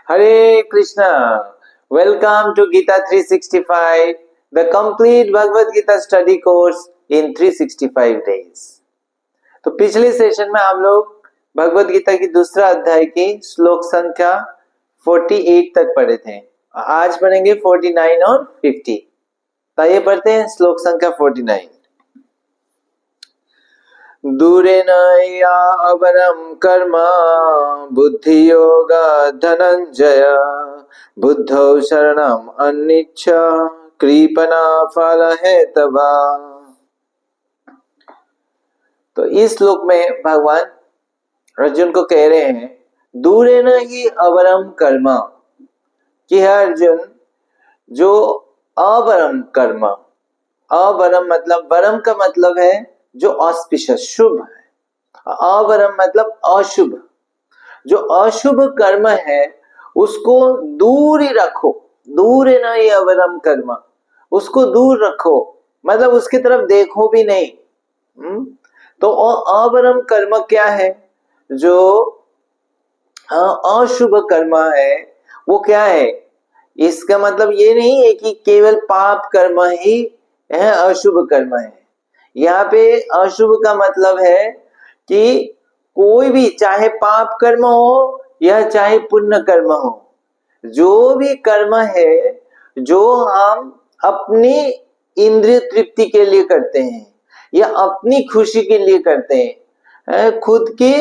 Hare Krishna. Welcome to Gita 365, the complete Bhagavad Gita study course in 365 days. तो पिछले session में हम लोग भगवत गीता की दूसरा अध्याय की श्लोक संख्या 48 तक पढ़े थे। आज पढ़ेंगे 49 और 50। तो ये पढ़ते हैं श्लोक संख्या 49। दूरेन या अवरम कर्म बुद्धि योग धनंजय बुद्धौ शरणम अनिच्छ कृपणा फल है तवा। तो इस श्लोक में भगवान अर्जुन को कह रहे हैं दूरेन ही अवरम कर्म, कि अर्जुन जो अवरम कर्म, अवरम मतलब वरम का मतलब है जो ऑस्पिशियस शुभ है, अवरम मतलब अशुभ, जो अशुभ कर्म है उसको दूर ही रखो। दूर है ना ये अवरम कर्म, उसको दूर रखो मतलब उसकी तरफ देखो भी नहीं। तो अवरम कर्म क्या है? जो अशुभ कर्म है वो क्या है? इसका मतलब ये नहीं है कि केवल पाप कर्म ही है अशुभ कर्म है। यहाँ पे अशुभ का मतलब है कि कोई भी, चाहे पाप कर्म हो या चाहे पुण्य कर्म हो, जो भी कर्म है जो हम अपनी इंद्रिय तृप्ति के लिए करते हैं या अपनी खुशी के लिए करते हैं, खुद की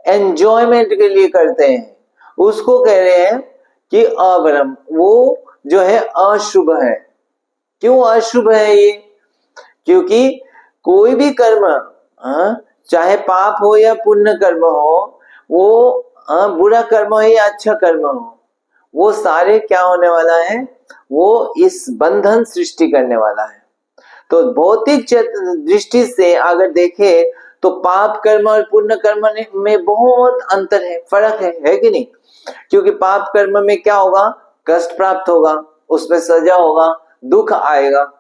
एंजॉयमेंट के लिए करते हैं, उसको कह रहे हैं कि अवरम, वो जो है अशुभ है। क्यों अशुभ है ये? क्योंकि कोई भी कर्म, चाहे पाप हो या पुण्य कर्म हो, वो बुरा कर्म हो या अच्छा कर्म हो, वो सारे क्या होने वाला है? वो इस बंधन सृष्टि करने वाला है। तो भौतिक दृष्टि से अगर देखें तो पाप कर्म और पुण्य कर्म में बहुत अंतर है, फर्क है कि नहीं? क्योंकि पाप कर्म में क्या होगा? कष्ट प्राप्त होगा, उसमें सजा होगा, दुख आएगा।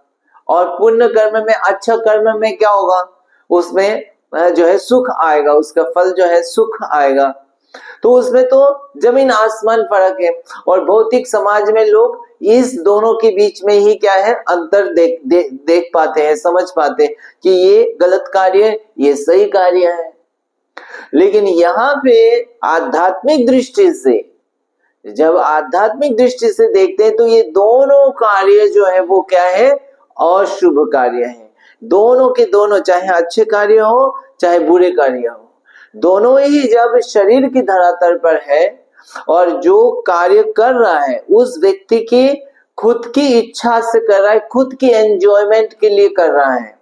और पुण्य कर्म में, अच्छा कर्म में क्या होगा? उसमें जो है सुख आएगा, उसका फल जो है सुख आएगा। तो उसमें तो जमीन आसमान फर्क है। और भौतिक समाज में लोग इस दोनों के बीच में ही क्या है अंतर देख पाते हैं, समझ पाते हैं कि ये गलत कार्य है, ये सही कार्य है। लेकिन यहाँ पे आध्यात्मिक दृष्टि से, जब आध्यात्मिक दृष्टि से देखते हैं तो ये दोनों कार्य जो है वो क्या है? अशुभ कार्य है। दोनों के दोनों, चाहे अच्छे कार्य हो चाहे बुरे कार्य हो, दोनों ही जब शरीर की धरातल पर है और जो कार्य कर रहा है उस व्यक्ति की खुद की इच्छा से कर रहा है, खुद की एंजॉयमेंट के लिए कर रहा है,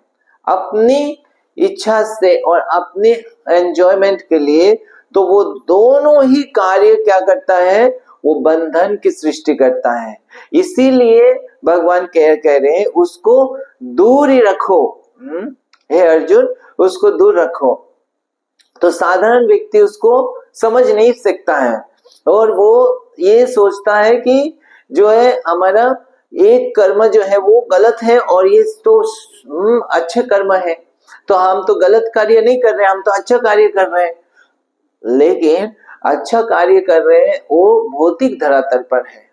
अपनी इच्छा से और अपने एंजॉयमेंट के लिए, तो वो दोनों ही कार्य क्या करता है? वो बंधन की सृष्टि करता है। इसीलिए भगवान कह रहे हैं उसको दूर ही रखो। हे अर्जुन, उसको दूर रखो। तो साधारण व्यक्ति उसको समझ नहीं सकता है और वो ये सोचता है कि जो है हमारा एक कर्म जो है वो गलत है और ये तो अच्छे कर्म है, तो हम तो गलत कार्य नहीं कर रहे, हम तो अच्छा कार्य कर रहे हैं। लेकिन अच्छा कार्य कर रहे हैं वो भौतिक धरातल पर है।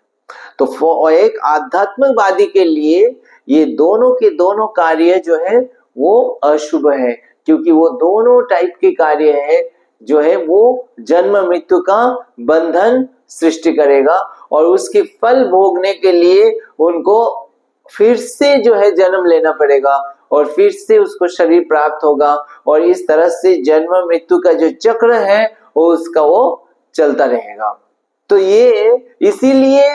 तो एक आध्यात्मिकवादी के लिए ये दोनों के दोनों कार्य जो है वो अशुभ है, क्योंकि वो दोनों टाइप के कार्य है जो है वो जन्म मृत्यु का बंधन सृष्टि करेगा और उसके फल भोगने के लिए उनको फिर से जो है जन्म लेना पड़ेगा और फिर से उसको शरीर प्राप्त होगा और इस तरह से जन्म मृत्यु का जो चक्र है वो उसका वो चलता रहेगा। तो ये इसीलिए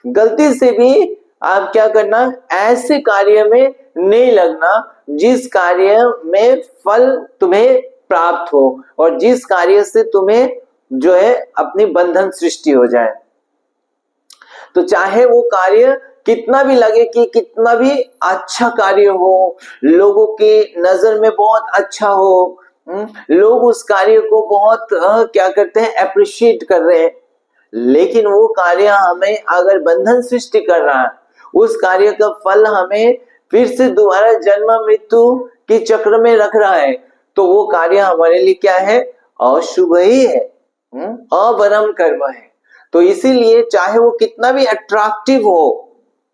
गलती से भी आप क्या करना, ऐसे कार्य में नहीं लगना जिस कार्य में फल तुम्हें प्राप्त हो और जिस कार्य से तुम्हें जो है अपनी बंधन सृष्टि हो जाए। तो चाहे वो कार्य कितना भी लगे कि कितना भी अच्छा कार्य हो, लोगों की नजर में बहुत अच्छा हो, लोग उस कार्य को बहुत क्या करते हैं, अप्रिशिएट कर रहे हैं, लेकिन वो कार्य हमें अगर बंधन सृष्टि कर रहा है, उस कार्य का फल हमें फिर से दोबारा जन्म मृत्यु के चक्र में रख रहा है, तो वो कार्य हमारे लिए क्या है? अशुभ ही है, अवरम कर्म है। तो इसीलिए चाहे वो कितना भी अट्रैक्टिव हो,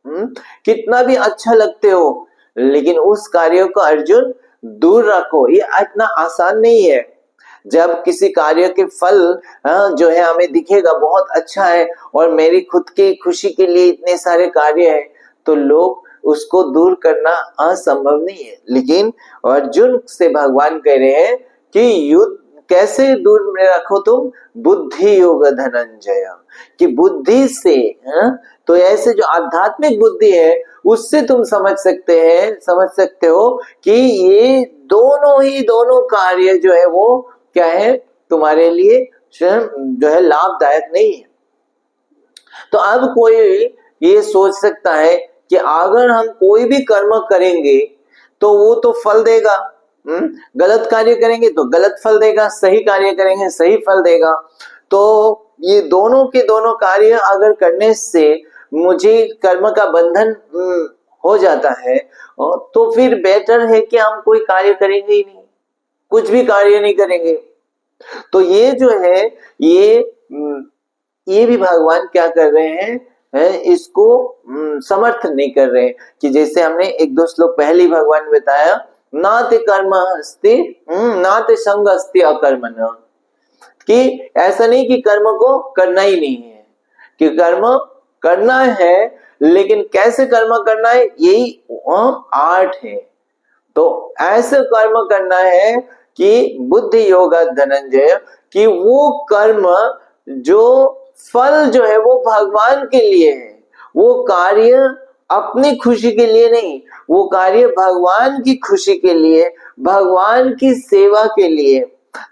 कितना भी अच्छा लगते हो, लेकिन उस कार्य को अर्जुन दूर रखो। ये इतना आसान नहीं है। जब किसी कार्य के फल जो है हमें दिखेगा बहुत अच्छा है और मेरी खुद की खुशी के लिए इतने सारे कार्य है, तो लोग उसको दूर करना असंभव नहीं है। लेकिन अर्जुन से भगवान कह रहे हैं कि युद्ध कैसे दूर में रखो तुम, बुद्धि योग धनंजय, कि बुद्धि से तो ऐसे जो आध्यात्मिक बुद्धि है उससे तुम समझ सकते हो कि ये दोनों कार्य जो है वो क्या है, तुम्हारे लिए जो है लाभदायक नहीं है। तो अब कोई ये सोच सकता है कि अगर हम कोई भी कर्म करेंगे तो वो तो फल देगा, गलत कार्य करेंगे तो गलत फल देगा, सही कार्य करेंगे सही फल देगा। तो ये दोनों के दोनों कार्य अगर करने से मुझे कर्म का बंधन हो जाता है, तो फिर बेटर है कि हम कोई कार्य करेंगे ही नहीं, कुछ भी कार्य नहीं करेंगे। तो ये जो है ये भी भगवान क्या कर रहे हैं, इसको समर्थन नहीं कर रहे हैं। कि जैसे हमने एक दो श्लोक पहले ही भगवान बताया, नाते कर्म अस्ति नाते संग अस्ति अकर्मण, कि ऐसा नहीं कि कर्म को करना ही नहीं है, कि कर्म करना है, लेकिन कैसे कर्म करना है यही आर्ट है। तो ऐसे कर्म करना है कि बुद्धि योग धनंजय, कि वो कर्म जो फल जो है वो भगवान के लिए है, वो कार्य अपनी खुशी के लिए नहीं, वो कार्य भगवान की खुशी के लिए, भगवान की सेवा के लिए।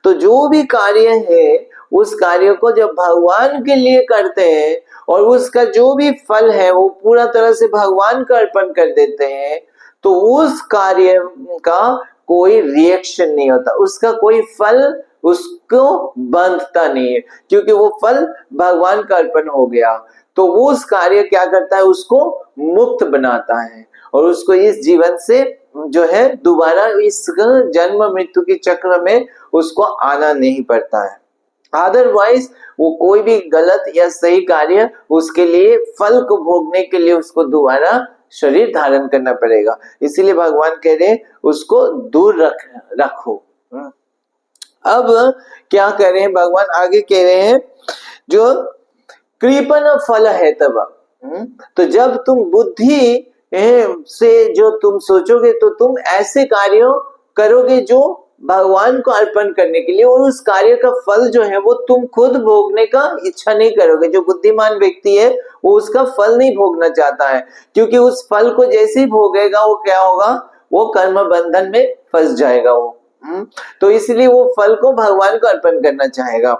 तो जो भी कार्य है उस कार्य को जब भगवान के लिए करते हैं और उसका जो भी फल है वो पूरा तरह से भगवान को अर्पण कर देते हैं, तो उस कार्य का कोई रिएक्शन नहीं होता, उसका कोई फल उसको बंधता नहीं है, क्योंकि वो फल भगवान का अर्पण हो गया। तो वो उस कार्य क्या करता है, उसको मुक्त बनाता है और उसको इस जीवन से जो है दोबारा इस जन्म मृत्यु के चक्र में उसको आना नहीं पड़ता है। अदरवाइज वो कोई भी गलत या सही कार्य उसके लिए फल को भोगने के लिए उसको दोबारा शरीर धारण करना पड़ेगा। इसीलिए भगवान कह रहे हैं उसको दूर रखो। अब क्या कह रहे हैं भगवान, आगे कह रहे हैं जो कृपण फल है तब, तो जब तुम बुद्धि से जो तुम सोचोगे तो तुम ऐसे कार्यों करोगे जो भगवान को अर्पण करने के लिए, और उस कार्य का फल जो है वो तुम खुद भोगने का इच्छा नहीं करोगे। जो बुद्धिमान व्यक्ति है वो उसका फल नहीं भोगना चाहता है, क्योंकि उस फल को जैसे ही भोगेगा वो क्या होगा, वो कर्म बंधन में फंस जाएगा वो। तो इसलिए वो फल को भगवान को अर्पण करना चाहेगा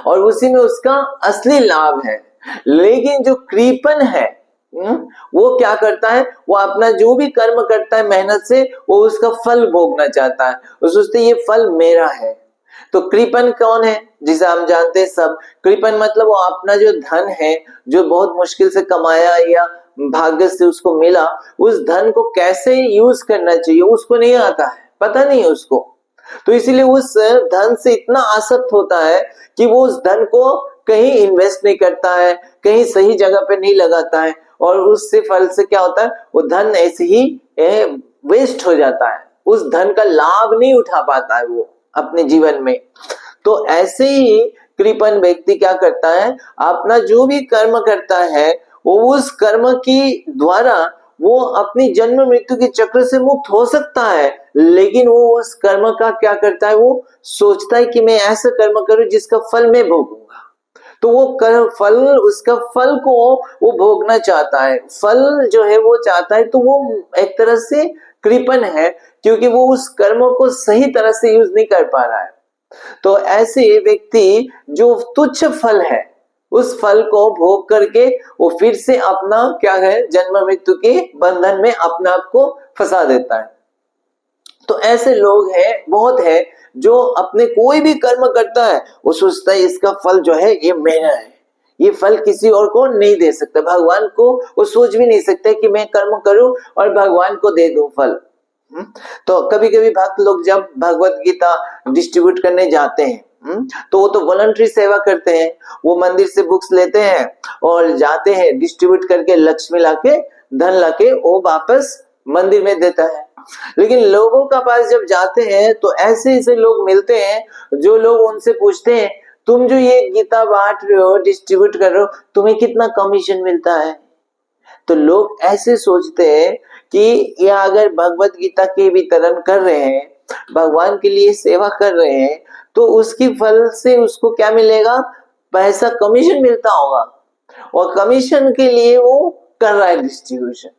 और उसी में उसका असली लाभ है। लेकिन जो कृपण है वो क्या करता है, वो अपना जो भी कर्म करता है मेहनत से, वो उसका फल भोगना चाहता है, वो सोचते ये फल मेरा है। तो कृपण कौन है, जिसे हम जानते हैं सब, कृपण मतलब वो अपना जो धन है जो बहुत मुश्किल से कमाया या भाग्य से उसको मिला, उस धन को कैसे यूज करना चाहिए उसको नहीं आता है, पता नहीं है उसको। तो इसीलिए उस धन से इतना आसक्त होता है कि वो उस धन को कहीं इन्वेस्ट नहीं करता है, कहीं सही जगह पे नहीं लगाता है, और उससे फल से क्या होता है, वो धन ऐसे ही वेस्ट हो जाता है, उस धन का लाभ नहीं उठा पाता है वो अपने जीवन में। तो ऐसे ही कृपण व्यक्ति क्या करता है, अपना जो भी कर्म करता है वो उस कर्म की द्वारा वो अपनी जन्म मृत्यु के चक्र से मुक्त हो सकता है, लेकिन वो उस कर्म का क्या करता है, वो सोचता है कि मैं ऐसा कर्म करूं जिसका फल मैं भोगूंगा। तो वो कर्म फल, उसका फल को वो भोगना चाहता है, फल जो है वो चाहता है। तो वो एक तरह से कृपण है, क्योंकि वो उस कर्म को सही तरह से यूज नहीं कर पा रहा है। तो ऐसे व्यक्ति जो तुच्छ फल है उस फल को भोग करके वो फिर से अपना क्या है, जन्म मृत्यु के बंधन में अपने आप को फंसा देता है। तो ऐसे लोग हैं, बहुत है, जो अपने कोई भी कर्म करता है वो सोचता है इसका फल जो है ये मेरा है, ये फल किसी और को नहीं दे सकता, भगवान को वो सोच भी नहीं सकते कि मैं कर्म करूं और भगवान को दे दूं फल। तो कभी कभी भक्त लोग जब भगवत गीता डिस्ट्रीब्यूट करने जाते हैं तो वो तो वॉलंटरी सेवा करते हैं, वो मंदिर से बुक्स लेते हैं और जाते हैं, डिस्ट्रीब्यूट करके लक्ष्मी लाके, धन लाके वो वापस मंदिर में देता है। लेकिन लोगों का पास जब जाते हैं तो ऐसे ऐसे लोग मिलते हैं जो लोग उनसे पूछते हैं, तुम जो ये गीता बांट रहे हो, डिस्ट्रीब्यूट कर रहे हो, तुम्हें कितना कमीशन मिलता है? तो लोग ऐसे सोचते हैं कि यह अगर भगवत गीता के वितरण कर रहे हैं, भगवान के लिए सेवा कर रहे हैं, तो उसकी फल से उसको क्या मिलेगा? पैसा, कमीशन मिलता होगा, और कमीशन के लिए वो कर रहा है डिस्ट्रीब्यूशन।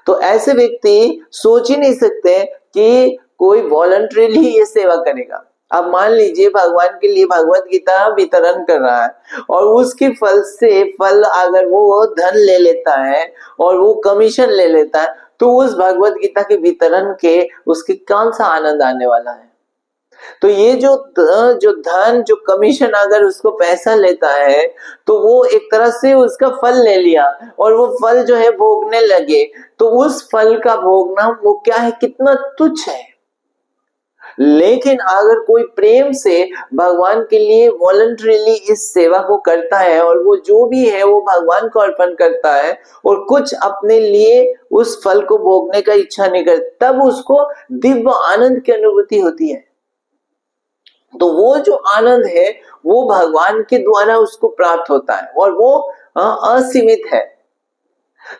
तो ऐसे व्यक्ति सोच ही नहीं सकते कि कोई वॉलंटरीली ये सेवा करेगा। अब मान लीजिए भगवान के लिए भगवत गीता वितरण कर रहा है और उसके फल अगर वो धन ले लेता है और वो कमीशन ले लेता है, तो उस भगवत गीता के वितरण के उसके कौन सा आनंद आने वाला है? तो ये जो धन, जो कमीशन अगर उसको पैसा लेता है, तो वो एक तरह से उसका फल ले लिया और वो फल जो है भोगने लगे, तो उस फल का भोगना वो क्या है, कितना तुच्छ है। लेकिन अगर कोई प्रेम से भगवान के लिए वॉलंटरीली इस सेवा को करता है और वो जो भी है वो भगवान को अर्पण करता है और कुछ अपने लिए उस फल को भोगने का इच्छा नहीं करता, तब उसको दिव्य आनंद की अनुभूति होती है। तो वो जो आनंद है वो भगवान के द्वारा उसको प्राप्त होता है और वो असीमित है।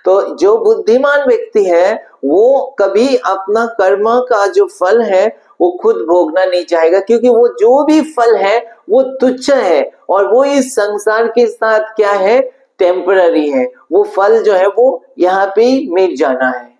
तो जो बुद्धिमान व्यक्ति है वो कभी अपना कर्म का जो फल है वो खुद भोगना नहीं चाहेगा, क्योंकि वो जो भी फल है वो तुच्छ है और वो इस संसार के साथ क्या है, टेम्पररी है। वो फल जो है वो यहाँ पे मिट जाना है।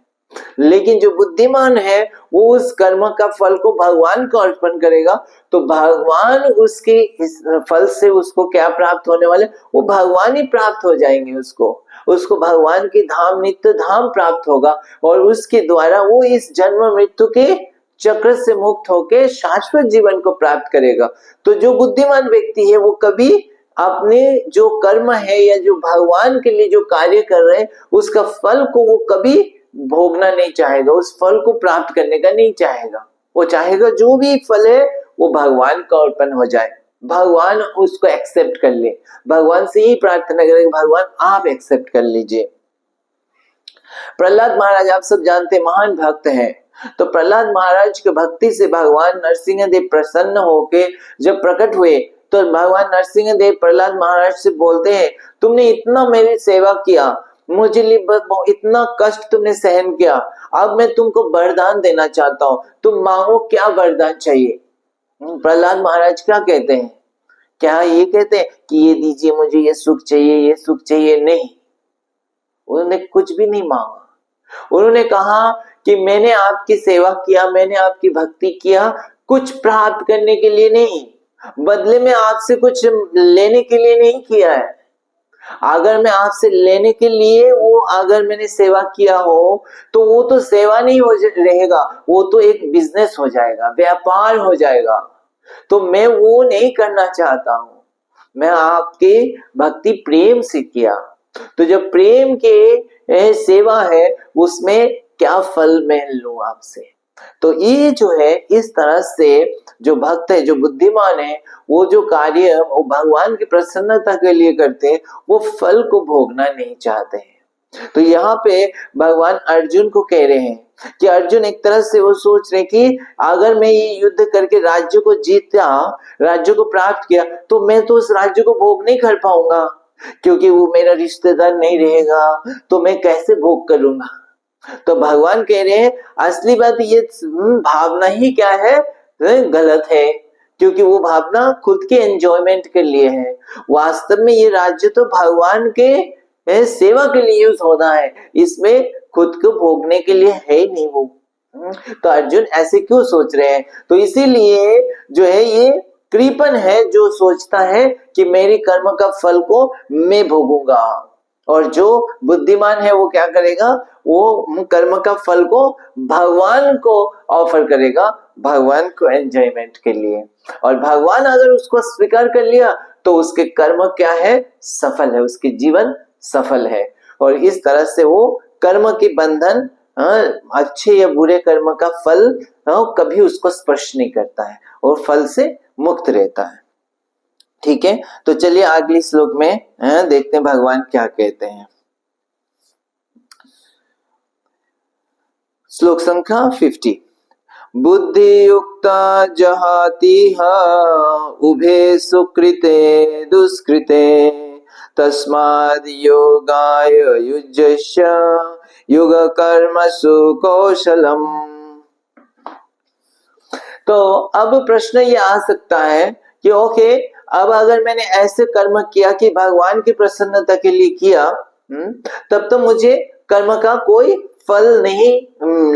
लेकिन जो बुद्धिमान है वो उस कर्म का फल को भगवान को अर्पण करेगा, तो भगवान उसके इस फल से उसको क्या प्राप्त होने वाले, वो भगवान ही प्राप्त हो जाएंगे। उसको भगवान की धाम, नित्य धाम प्राप्त होगा और उसके द्वारा वो इस जन्म मृत्यु के चक्र से मुक्त होकर शाश्वत जीवन को प्राप्त करेगा। तो जो बुद्धिमान व्यक्ति है वो कभी अपने जो कर्म है या जो भगवान के लिए जो कार्य कर रहे हैं उसका फल को वो कभी भोगना नहीं चाहेगा, उस फल को प्राप्त करने का नहीं चाहेगा। वो चाहेगा जो भी फल है वो भगवान का अर्पण हो जाए, भगवान उसको एक्सेप्ट कर ले। भगवान से ही प्रार्थना करें, भगवान आप एक्सेप्ट कर लीजिए। प्रहलाद महाराज आप सब जानते महान भक्त हैं। तो प्रहलाद महाराज के भक्ति से भगवान नरसिंह देव प्रसन्न होके जब प्रकट हुए, तो भगवान नरसिंह देव प्रहलाद महाराज से बोलते हैं, तुमने इतना मेरी सेवा किया, मुझे लिए इतना कष्ट तुमने सहन किया, अब मैं तुमको वरदान देना चाहता हूँ, तुम मांगो क्या वरदान चाहिए। प्रहलाद महाराज क्या कहते हैं? क्या ये कहते हैं कि ये दीजिए, मुझे ये सुख चाहिए, ये सुख चाहिए? नहीं, उन्होंने कुछ भी नहीं मांगा। उन्होंने कहा कि मैंने आपकी सेवा किया, मैंने आपकी भक्ति किया, कुछ प्राप्त करने के लिए नहीं, बदले में आपसे कुछ लेने के लिए नहीं किया है। अगर मैं आपसे लेने के लिए वो अगर मैंने सेवा किया हो तो वो तो सेवा नहीं हो रहेगा, वो तो एक बिजनेस हो जाएगा, व्यापार हो जाएगा। तो मैं वो नहीं करना चाहता हूँ, मैं आपके भक्ति प्रेम से किया। तो जब प्रेम के सेवा है उसमें क्या फल मैं लूं आपसे? तो ये जो है इस तरह से जो भक्त है, जो बुद्धिमान है, वो जो कार्य वो भगवान की प्रसन्नता के लिए करते हैं, वो फल को भोगना नहीं चाहते हैं। तो यहाँ पे भगवान अर्जुन को कह रहे हैं कि अर्जुन एक तरह से वो सोच रहे कि अगर मैं ये युद्ध करके राज्य को जीता, राज्य को प्राप्त किया, तो मैं तो उस राज्य को भोग नहीं कर पाऊंगा, क्योंकि वो मेरा रिश्तेदार नहीं रहेगा, तो मैं कैसे भोग करूंगा। तो भगवान कह रहे हैं असली बात ये भावना ही क्या है, गलत है, क्योंकि वो भावना खुद के एंजॉयमेंट के लिए है। वास्तव में ये राज्य तो भगवान के सेवा के लिए यूज होना है, इसमें खुद को भोगने के लिए है ही नहीं वो। तो अर्जुन ऐसे क्यों सोच रहे हैं? तो इसीलिए जो है ये कृपण है जो सोचता है कि मेरी कर्म का फल को मैं भोगूंगा, और जो बुद्धिमान है वो क्या करेगा, वो कर्म का फल को भगवान को ऑफर करेगा, भगवान को एंजॉयमेंट के लिए। और भगवान अगर उसको स्वीकार कर लिया तो उसके कर्म क्या है, सफल है, उसके जीवन सफल है। और इस तरह से वो कर्म के बंधन, अच्छे या बुरे कर्म का फल कभी उसको स्पर्श नहीं करता है और फल से मुक्त रहता है। ठीक है, तो चलिए अगली श्लोक में देखते हैं भगवान क्या कहते हैं। श्लोक संख्या 50। बुद्धि युक्ता जहातिह उभे सुकृते दुष्कृते तस्माद् योगाय युज्यस्य युग कर्मसु कौशलम। तो अब प्रश्न ये आ सकता है कि ओके, अब अगर मैंने ऐसे कर्म किया कि भगवान की प्रसन्नता के लिए किया, तब तो मुझे कर्म का कोई फल नहीं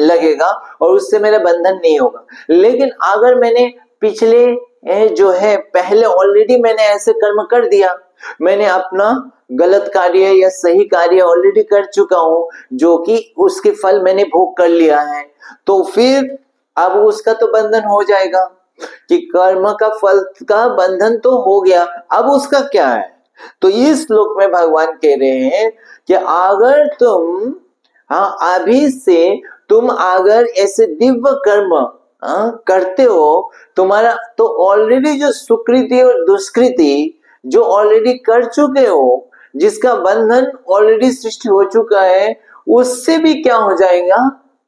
लगेगा और उससे मेरा बंधन नहीं होगा। लेकिन अगर मैंने पिछले जो है पहले ऑलरेडी मैंने ऐसे कर्म कर दिया, मैंने अपना गलत कार्य या सही कार्य ऑलरेडी कर चुका हूं, जो कि उसके फल मैंने भोग कर लिया है, तो फिर अब उसका तो बंधन हो जाएगा कि कर्म का फल का बंधन तो हो गया। अब उसका क्या है? तो इस श्लोक में भगवान कह रहे हैं कि अगर तुम अभी से तुम अगर ऐसे दिव्य कर्म करते हो, तुम्हारा तो ऑलरेडी जो सुकृति और दुष्कृति जो ऑलरेडी कर चुके हो, जिसका बंधन ऑलरेडी सृष्टि हो चुका है, उससे भी क्या हो जाएगा?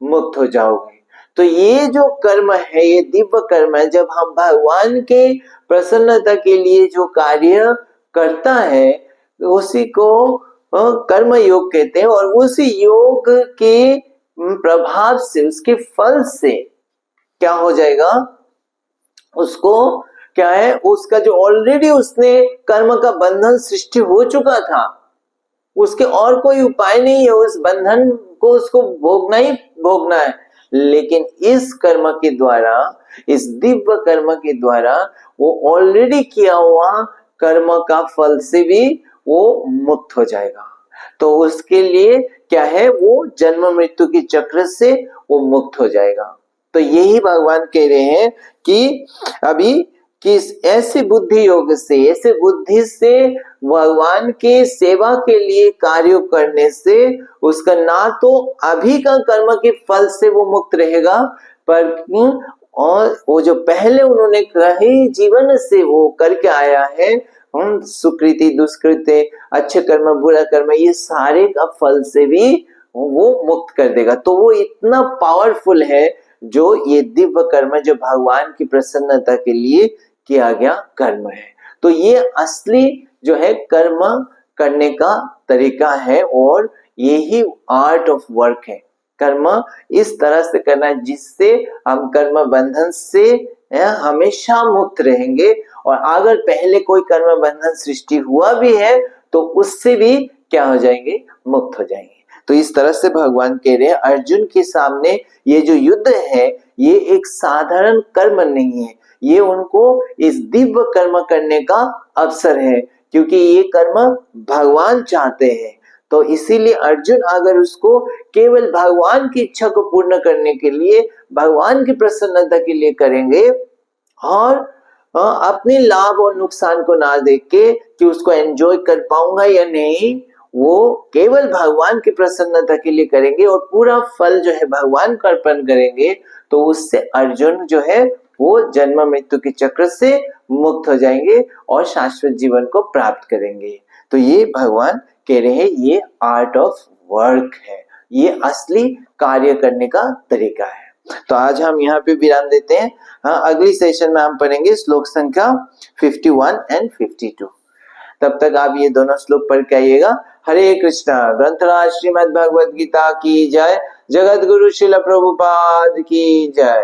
मुक्त हो जाओगे। तो ये जो कर्म है, ये दिव्य कर्म है, जब हम भगवान के प्रसन्नता के लिए जो कार्य करता है उसी को कर्म योग कहते हैं। और उसी योग के प्रभाव से, उसके फल से क्या हो जाएगा? उसको क्या है, उसका जो ऑलरेडी उसने कर्म का बंधन सृष्टि हो चुका था, उसके और कोई उपाय नहीं है, उस बंधन को उसको भोगना ही भोगना है। लेकिन इस कर्म के द्वारा, इस दिव्य कर्म के द्वारा वो ऑलरेडी किया हुआ कर्म का फल से भी वो मुक्त हो जाएगा। तो उसके लिए क्या है, वो जन्म मृत्यु के चक्र से वो मुक्त हो जाएगा। तो यही भगवान कह रहे हैं कि अभी कि ऐसे बुद्धि योग से, ऐसे बुद्धि से भगवान के सेवा के लिए कार्य करने से उसका ना तो अभी का कर्म के फल से वो मुक्त रहेगा, पर और वो जो पहले उन्होंने कई जीवन से वो करके आया है, सुकृति दुष्कृति, अच्छे कर्म बुरा कर्म, ये सारे का फल से भी वो मुक्त कर देगा। तो वो इतना पावरफुल है जो ये दिव्य कर्म जो भगवान की प्रसन्नता के लिए किया गया कर्म है। तो ये असली जो है कर्म करने का तरीका है और यही आर्ट ऑफ वर्क है। कर्म इस तरह से करना जिससे हम कर्म बंधन से हमेशा मुक्त रहेंगे, और अगर पहले कोई कर्म बंधन सृष्टि हुआ भी है तो उससे भी क्या हो जाएंगे? मुक्त हो जाएंगे। तो इस तरह से भगवान कह रहे हैं अर्जुन के सामने ये जो युद्ध है ये एक साधारण कर्म नहीं है, ये उनको इस दिव्य कर्म करने का अवसर है, क्योंकि ये कर्म भगवान चाहते हैं। तो इसीलिए अर्जुन अगर उसको केवल भगवान की इच्छा को पूर्ण करने के लिए, भगवान की प्रसन्नता के लिए करेंगे और अपने लाभ और नुकसान को ना देख के कि उसको एंजॉय कर पाऊंगा या नहीं, वो केवल भगवान की प्रसन्नता के लिए करेंगे और पूरा फल जो है भगवान को अर्पण करेंगे, तो उससे अर्जुन जो है वो जन्म मृत्यु के चक्र से मुक्त हो जाएंगे और शाश्वत जीवन को प्राप्त करेंगे। तो ये भगवान कह रहे हैं ये आर्ट ऑफ वर्क है, ये असली कार्य करने का तरीका है। तो आज हम यहाँ पे विराम देते हैं। अगली सेशन में हम पढ़ेंगे श्लोक संख्या 51 एंड 52। तब तक आप ये दोनों श्लोक पढ़ के आइएगा। हरे कृष्णा। ग्रंथराज श्रीमद् भगवद गीता की जय। जगत गुरु श्रील प्रभुपाद की जय।